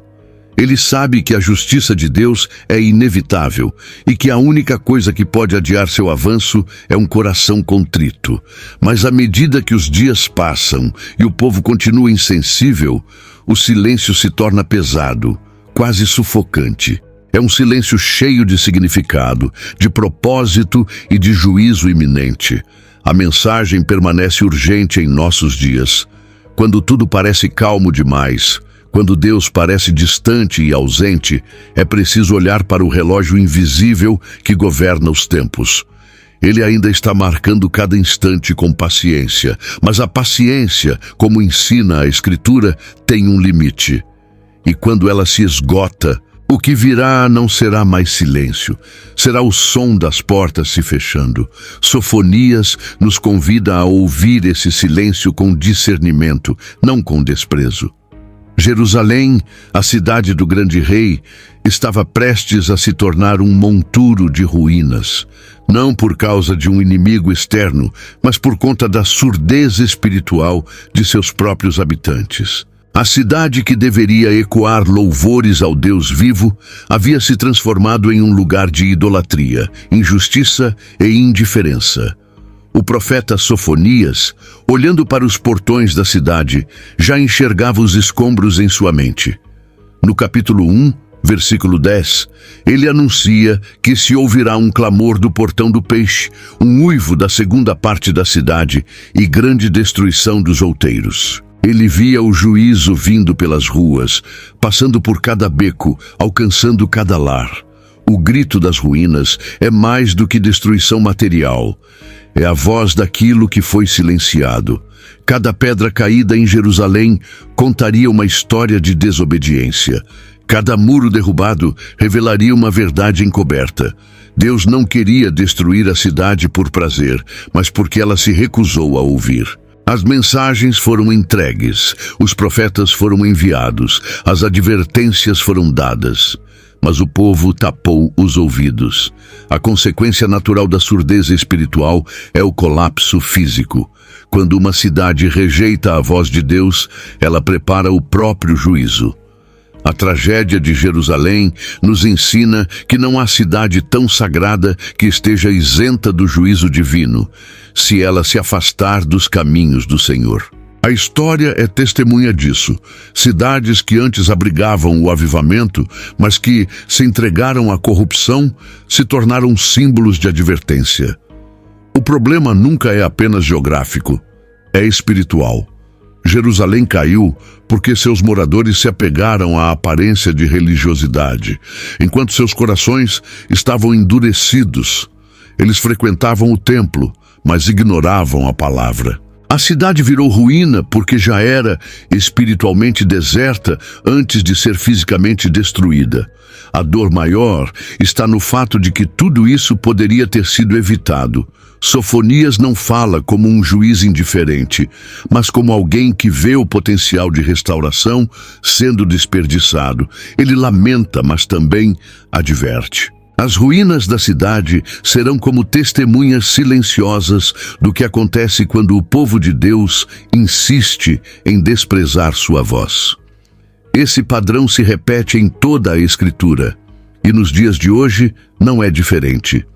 Ele sabe que a justiça de Deus é inevitável e que a única coisa que pode adiar seu avanço é um coração contrito. Mas à medida que os dias passam e o povo continua insensível, o silêncio se torna pesado, quase sufocante. É um silêncio cheio de significado, de propósito e de juízo iminente. A mensagem permanece urgente em nossos dias. Quando tudo parece calmo demais, quando Deus parece distante e ausente, é preciso olhar para o relógio invisível que governa os tempos. Ele ainda está marcando cada instante com paciência, mas a paciência, como ensina a Escritura, tem um limite. E quando ela se esgota, o que virá não será mais silêncio, será o som das portas se fechando. Sofonias nos convida a ouvir esse silêncio com discernimento, não com desprezo. Jerusalém, a cidade do grande rei, estava prestes a se tornar um monturo de ruínas, não por causa de um inimigo externo, mas por conta da surdez espiritual de seus próprios habitantes. A cidade que deveria ecoar louvores ao Deus vivo havia se transformado em um lugar de idolatria, injustiça e indiferença. O profeta Sofonias, olhando para os portões da cidade, já enxergava os escombros em sua mente. No capítulo 1, versículo 10, ele anuncia que se ouvirá um clamor do portão do peixe, um uivo da segunda parte da cidade e grande destruição dos outeiros. Ele via o juízo vindo pelas ruas, passando por cada beco, alcançando cada lar. O grito das ruínas é mais do que destruição material. É a voz daquilo que foi silenciado. Cada pedra caída em Jerusalém contaria uma história de desobediência. Cada muro derrubado revelaria uma verdade encoberta. Deus não queria destruir a cidade por prazer, mas porque ela se recusou a ouvir. As mensagens foram entregues, os profetas foram enviados, as advertências foram dadas. Mas o povo tapou os ouvidos. A consequência natural da surdez espiritual é o colapso físico. Quando uma cidade rejeita a voz de Deus, ela prepara o próprio juízo. A tragédia de Jerusalém nos ensina que não há cidade tão sagrada que esteja isenta do juízo divino, se ela se afastar dos caminhos do Senhor. A história é testemunha disso. Cidades que antes abrigavam o avivamento, mas que se entregaram à corrupção, se tornaram símbolos de advertência. O problema nunca é apenas geográfico, é espiritual. Jerusalém caiu porque seus moradores se apegaram à aparência de religiosidade, enquanto seus corações estavam endurecidos. Eles frequentavam o templo, mas ignoravam a palavra. A cidade virou ruína porque já era espiritualmente deserta antes de ser fisicamente destruída. A dor maior está no fato de que tudo isso poderia ter sido evitado. Sofonias não fala como um juiz indiferente, mas como alguém que vê o potencial de restauração sendo desperdiçado. Ele lamenta, mas também adverte. As ruínas da cidade serão como testemunhas silenciosas do que acontece quando o povo de Deus insiste em desprezar sua voz. Esse padrão se repete em toda a Escritura, e nos dias de hoje não é diferente.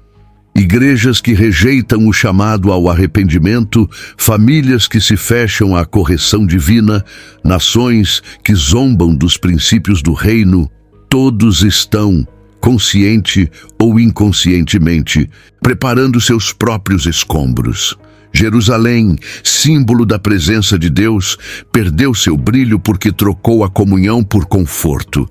Igrejas que rejeitam o chamado ao arrependimento, famílias que se fecham à correção divina, nações que zombam dos princípios do reino, todos estão, consciente ou inconscientemente, preparando seus próprios escombros. Jerusalém, símbolo da presença de Deus, perdeu seu brilho porque trocou a comunhão por conforto.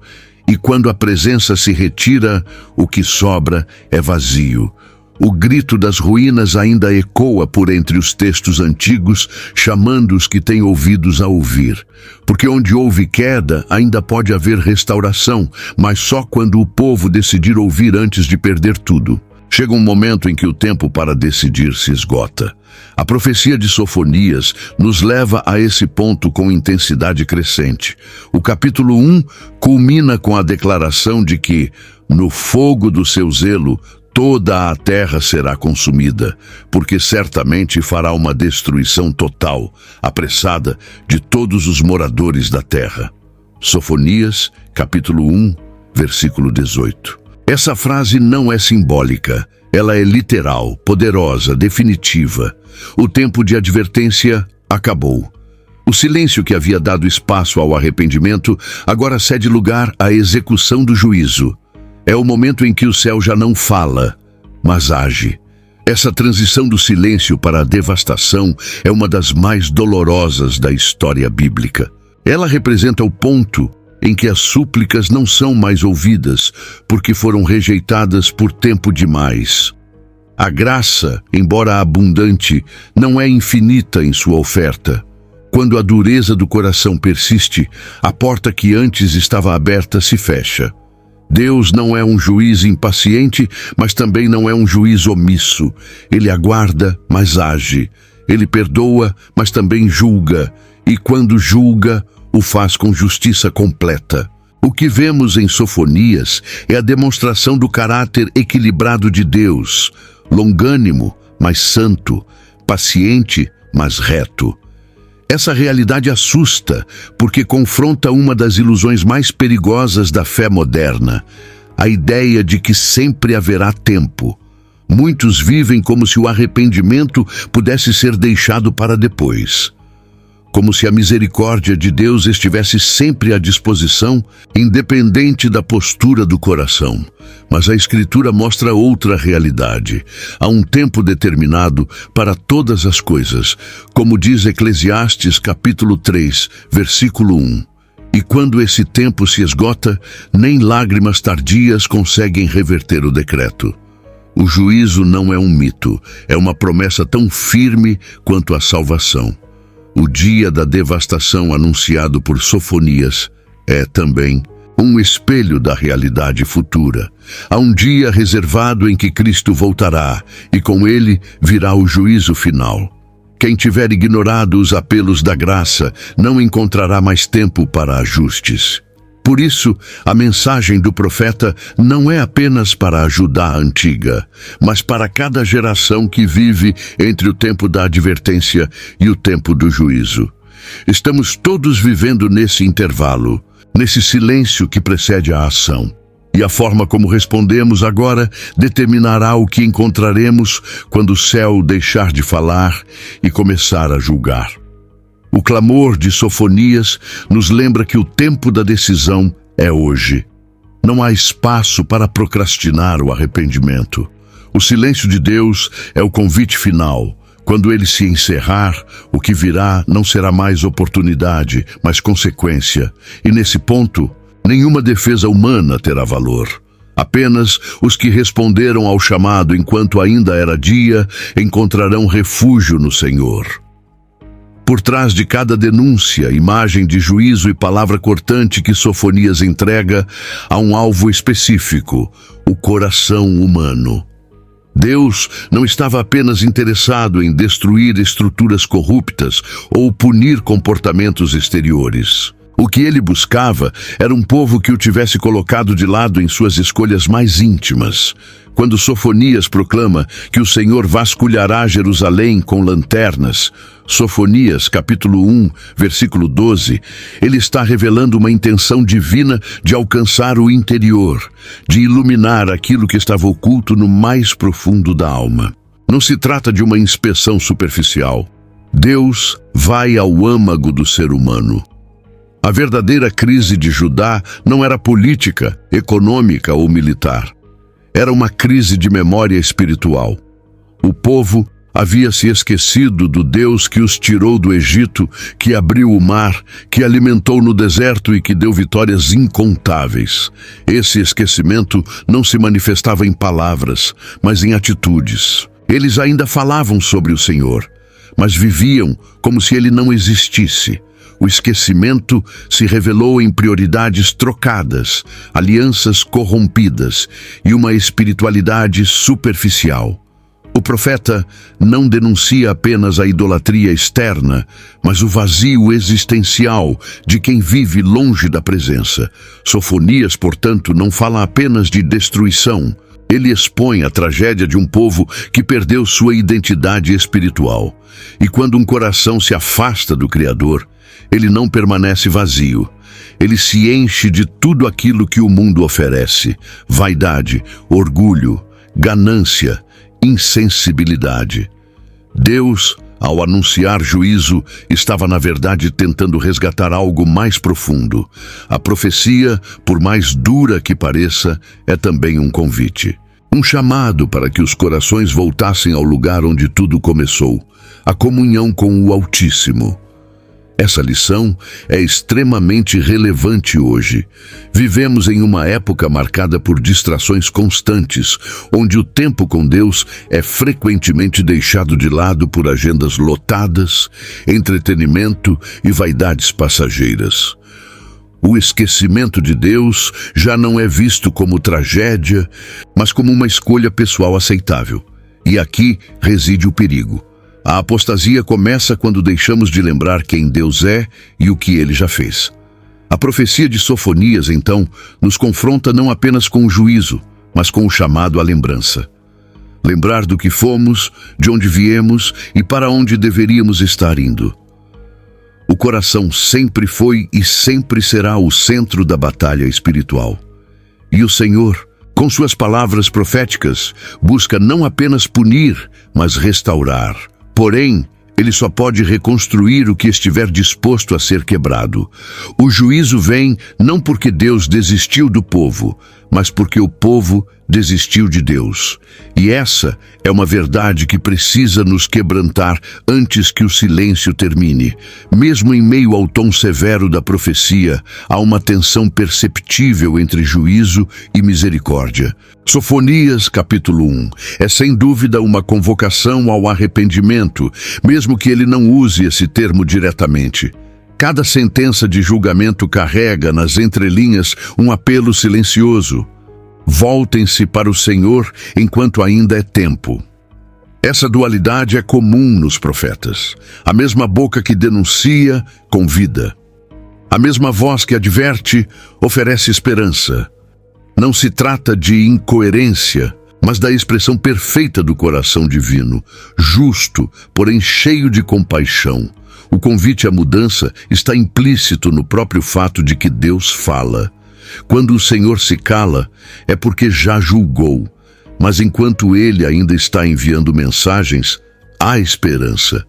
E quando a presença se retira, o que sobra é vazio. O grito das ruínas ainda ecoa por entre os textos antigos, chamando os que têm ouvidos a ouvir. Porque onde houve queda, ainda pode haver restauração, mas só quando o povo decidir ouvir antes de perder tudo. Chega um momento em que o tempo para decidir se esgota. A profecia de Sofonias nos leva a esse ponto com intensidade crescente. O capítulo 1 culmina com a declaração de que, no fogo do seu zelo, toda a terra será consumida, porque certamente fará uma destruição total, apressada, de todos os moradores da terra. Sofonias, capítulo 1, versículo 18. Essa frase não é simbólica, ela é literal, poderosa, definitiva. O tempo de advertência acabou. O silêncio que havia dado espaço ao arrependimento agora cede lugar à execução do juízo. É o momento em que o céu já não fala, mas age. Essa transição do silêncio para a devastação é uma das mais dolorosas da história bíblica. Ela representa o ponto em que as súplicas não são mais ouvidas, porque foram rejeitadas por tempo demais. A graça, embora abundante, não é infinita em sua oferta. Quando a dureza do coração persiste, a porta que antes estava aberta se fecha. Deus não é um juiz impaciente, mas também não é um juiz omisso. Ele aguarda, mas age. Ele perdoa, mas também julga. E quando julga, o faz com justiça completa. O que vemos em Sofonias é a demonstração do caráter equilibrado de Deus, longânimo, mas santo, paciente, mas reto. Essa realidade assusta, porque confronta uma das ilusões mais perigosas da fé moderna, a ideia de que sempre haverá tempo. Muitos vivem como se o arrependimento pudesse ser deixado para depois. Como se a misericórdia de Deus estivesse sempre à disposição, independente da postura do coração. Mas a Escritura mostra outra realidade. Há um tempo determinado para todas as coisas, como diz Eclesiastes capítulo 3, versículo 1. E quando esse tempo se esgota, nem lágrimas tardias conseguem reverter o decreto. O juízo não é um mito, é uma promessa tão firme quanto a salvação. O dia da devastação anunciado por Sofonias é também um espelho da realidade futura. Há um dia reservado em que Cristo voltará e com ele virá o juízo final. Quem tiver ignorado os apelos da graça não encontrará mais tempo para ajustes. Por isso, a mensagem do profeta não é apenas para a Judá antiga, mas para cada geração que vive entre o tempo da advertência e o tempo do juízo. Estamos todos vivendo nesse intervalo, nesse silêncio que precede a ação. E a forma como respondemos agora determinará o que encontraremos quando o céu deixar de falar e começar a julgar. O clamor de Sofonias nos lembra que o tempo da decisão é hoje. Não há espaço para procrastinar o arrependimento. O silêncio de Deus é o convite final. Quando ele se encerrar, o que virá não será mais oportunidade, mas consequência. E nesse ponto, nenhuma defesa humana terá valor. Apenas os que responderam ao chamado enquanto ainda era dia encontrarão refúgio no Senhor. Por trás de cada denúncia, imagem de juízo e palavra cortante que Sofonias entrega, há um alvo específico: o coração humano. Deus não estava apenas interessado em destruir estruturas corruptas ou punir comportamentos exteriores. O que ele buscava era um povo que o tivesse colocado de lado em suas escolhas mais íntimas. Quando Sofonias proclama que o Senhor vasculhará Jerusalém com lanternas, Sofonias, capítulo 1, versículo 12, ele está revelando uma intenção divina de alcançar o interior, de iluminar aquilo que estava oculto no mais profundo da alma. Não se trata de uma inspeção superficial. Deus vai ao âmago do ser humano. A verdadeira crise de Judá não era política, econômica ou militar. Era uma crise de memória espiritual. O povo havia se esquecido do Deus que os tirou do Egito, que abriu o mar, que alimentou no deserto e que deu vitórias incontáveis. Esse esquecimento não se manifestava em palavras, mas em atitudes. Eles ainda falavam sobre o Senhor, mas viviam como se ele não existisse. O esquecimento se revelou em prioridades trocadas, alianças corrompidas e uma espiritualidade superficial. O profeta não denuncia apenas a idolatria externa, mas o vazio existencial de quem vive longe da presença. Sofonias, portanto, não fala apenas de destruição. Ele expõe a tragédia de um povo que perdeu sua identidade espiritual. E quando um coração se afasta do Criador, ele não permanece vazio. Ele se enche de tudo aquilo que o mundo oferece: vaidade, orgulho, ganância, insensibilidade. Deus, ao anunciar juízo, estava na verdade tentando resgatar algo mais profundo. A profecia, por mais dura que pareça, é também um convite. Um chamado para que os corações voltassem ao lugar onde tudo começou, a comunhão com o Altíssimo. Essa lição é extremamente relevante hoje. Vivemos em uma época marcada por distrações constantes, onde o tempo com Deus é frequentemente deixado de lado por agendas lotadas, entretenimento e vaidades passageiras. O esquecimento de Deus já não é visto como tragédia, mas como uma escolha pessoal aceitável. E aqui reside o perigo. A apostasia começa quando deixamos de lembrar quem Deus é e o que Ele já fez. A profecia de Sofonias, então, nos confronta não apenas com o juízo, mas com o chamado à lembrança. Lembrar do que fomos, de onde viemos e para onde deveríamos estar indo. O coração sempre foi e sempre será o centro da batalha espiritual. E o Senhor, com suas palavras proféticas, busca não apenas punir, mas restaurar. Porém, ele só pode reconstruir o que estiver disposto a ser quebrado. O juízo vem não porque Deus desistiu do povo, mas porque o povo desistiu de Deus. E essa é uma verdade que precisa nos quebrantar antes que o silêncio termine. Mesmo em meio ao tom severo da profecia, há uma tensão perceptível entre juízo e misericórdia. Sofonias, capítulo 1, é sem dúvida uma convocação ao arrependimento, mesmo que ele não use esse termo diretamente. Cada sentença de julgamento carrega nas entrelinhas um apelo silencioso. Voltem-se para o Senhor enquanto ainda é tempo. Essa dualidade é comum nos profetas. A mesma boca que denuncia, convida. A mesma voz que adverte, oferece esperança. Não se trata de incoerência, mas da expressão perfeita do coração divino, justo, porém cheio de compaixão. O convite à mudança está implícito no próprio fato de que Deus fala. Quando o Senhor se cala, é porque já julgou. Mas enquanto Ele ainda está enviando mensagens, há esperança.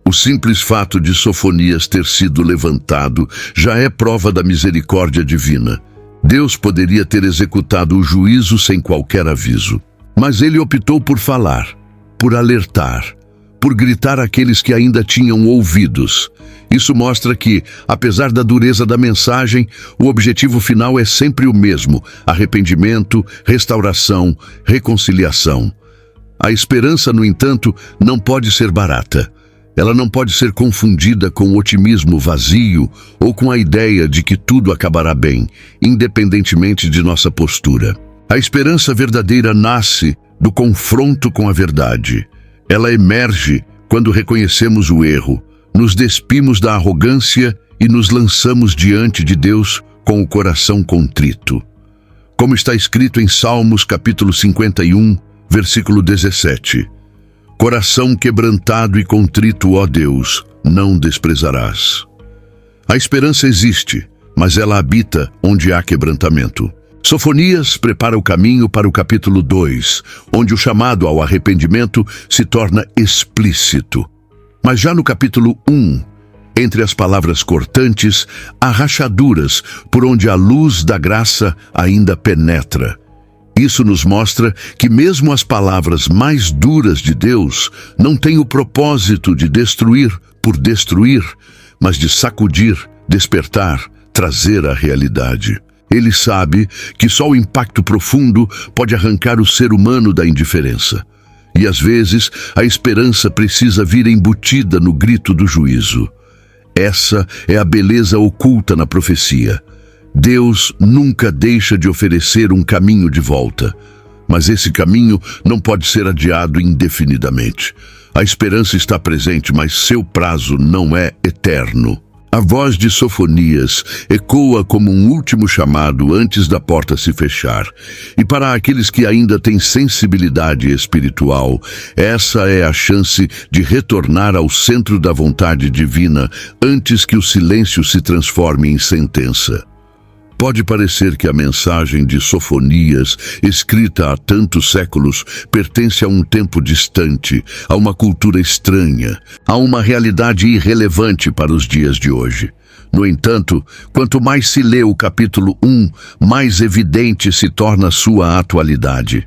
O simples fato de Sofonias ter sido levantado já é prova da misericórdia divina. Deus poderia ter executado o juízo sem qualquer aviso. Mas Ele optou por falar, por alertar, por gritar àqueles que ainda tinham ouvidos. Isso mostra que, apesar da dureza da mensagem, o objetivo final é sempre o mesmo: arrependimento, restauração, reconciliação. A esperança, no entanto, não pode ser barata. Ela não pode ser confundida com o otimismo vazio ou com a ideia de que tudo acabará bem, independentemente de nossa postura. A esperança verdadeira nasce do confronto com a verdade. Ela emerge quando reconhecemos o erro, nos despimos da arrogância e nos lançamos diante de Deus com o coração contrito. Como está escrito em Salmos capítulo 51, versículo 17. Coração quebrantado e contrito, ó Deus, não desprezarás. A esperança existe, mas ela habita onde há quebrantamento. Sofonias prepara o caminho para o capítulo 2, onde o chamado ao arrependimento se torna explícito. Mas já no capítulo 1, entre as palavras cortantes, há rachaduras por onde a luz da graça ainda penetra. Isso nos mostra que mesmo as palavras mais duras de Deus não têm o propósito de destruir por destruir, mas de sacudir, despertar, trazer a realidade. Ele sabe que só o impacto profundo pode arrancar o ser humano da indiferença. E às vezes a esperança precisa vir embutida no grito do juízo. Essa é a beleza oculta na profecia. Deus nunca deixa de oferecer um caminho de volta, mas esse caminho não pode ser adiado indefinidamente. A esperança está presente, mas seu prazo não é eterno. A voz de Sofonias ecoa como um último chamado antes da porta se fechar. E para aqueles que ainda têm sensibilidade espiritual, essa é a chance de retornar ao centro da vontade divina antes que o silêncio se transforme em sentença. Pode parecer que a mensagem de Sofonias, escrita há tantos séculos, pertence a um tempo distante, a uma cultura estranha, a uma realidade irrelevante para os dias de hoje. No entanto, quanto mais se lê o capítulo 1, mais evidente se torna sua atualidade.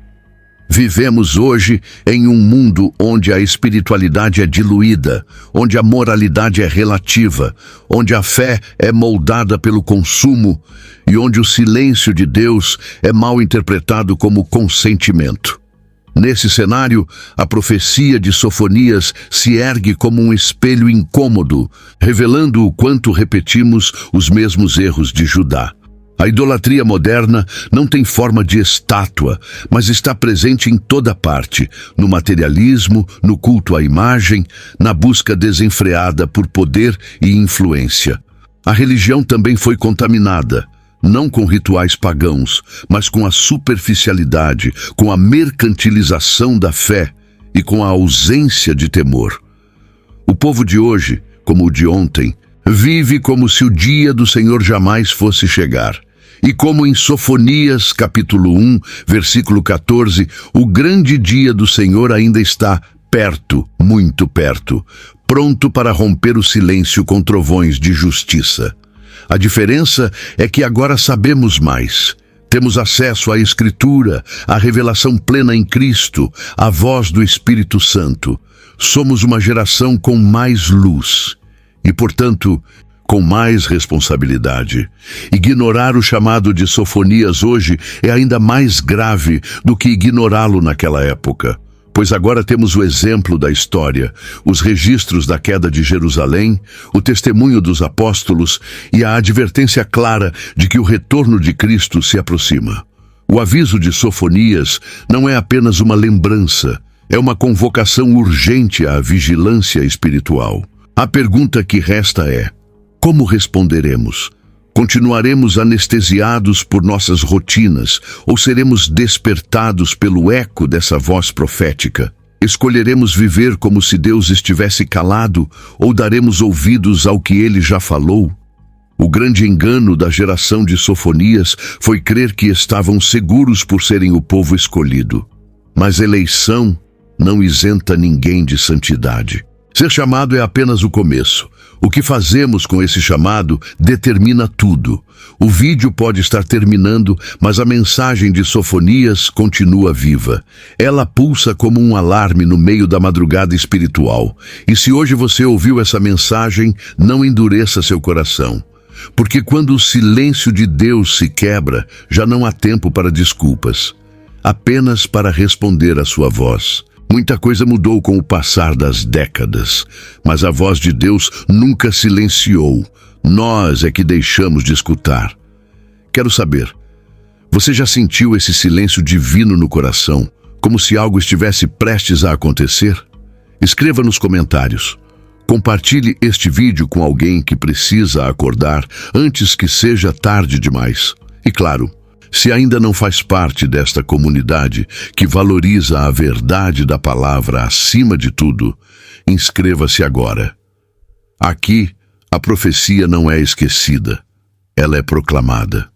Vivemos hoje em um mundo onde a espiritualidade é diluída, onde a moralidade é relativa, onde a fé é moldada pelo consumo e onde o silêncio de Deus é mal interpretado como consentimento. Nesse cenário, a profecia de Sofonias se ergue como um espelho incômodo, revelando o quanto repetimos os mesmos erros de Judá. A idolatria moderna não tem forma de estátua, mas está presente em toda parte, no materialismo, no culto à imagem, na busca desenfreada por poder e influência. A religião também foi contaminada, não com rituais pagãos, mas com a superficialidade, com a mercantilização da fé e com a ausência de temor. O povo de hoje, como o de ontem, vive como se o dia do Senhor jamais fosse chegar. E como em Sofonias, capítulo 1, versículo 14, o grande dia do Senhor ainda está perto, muito perto, pronto para romper o silêncio com trovões de justiça. A diferença é que agora sabemos mais. Temos acesso à Escritura, à revelação plena em Cristo, à voz do Espírito Santo. Somos uma geração com mais luz e, portanto, com mais responsabilidade. Ignorar o chamado de Sofonias hoje é ainda mais grave do que ignorá-lo naquela época, pois agora temos o exemplo da história, os registros da queda de Jerusalém, o testemunho dos apóstolos e a advertência clara de que o retorno de Cristo se aproxima. O aviso de Sofonias não é apenas uma lembrança, é uma convocação urgente à vigilância espiritual. A pergunta que resta é: como responderemos? Continuaremos anestesiados por nossas rotinas ou seremos despertados pelo eco dessa voz profética? Escolheremos viver como se Deus estivesse calado ou daremos ouvidos ao que Ele já falou? O grande engano da geração de Sofonias foi crer que estavam seguros por serem o povo escolhido. Mas eleição não isenta ninguém de santidade. Ser chamado é apenas o começo. O que fazemos com esse chamado determina tudo. O vídeo pode estar terminando, mas a mensagem de Sofonias continua viva. Ela pulsa como um alarme no meio da madrugada espiritual. E se hoje você ouviu essa mensagem, não endureça seu coração. Porque quando o silêncio de Deus se quebra, já não há tempo para desculpas. Apenas para responder à sua voz. Muita coisa mudou com o passar das décadas, mas a voz de Deus nunca silenciou. Nós é que deixamos de escutar. Quero saber, você já sentiu esse silêncio divino no coração, como se algo estivesse prestes a acontecer? Escreva nos comentários. Compartilhe este vídeo com alguém que precisa acordar antes que seja tarde demais. E claro, se ainda não faz parte desta comunidade que valoriza a verdade da palavra acima de tudo, inscreva-se agora. Aqui, a profecia não é esquecida, ela é proclamada.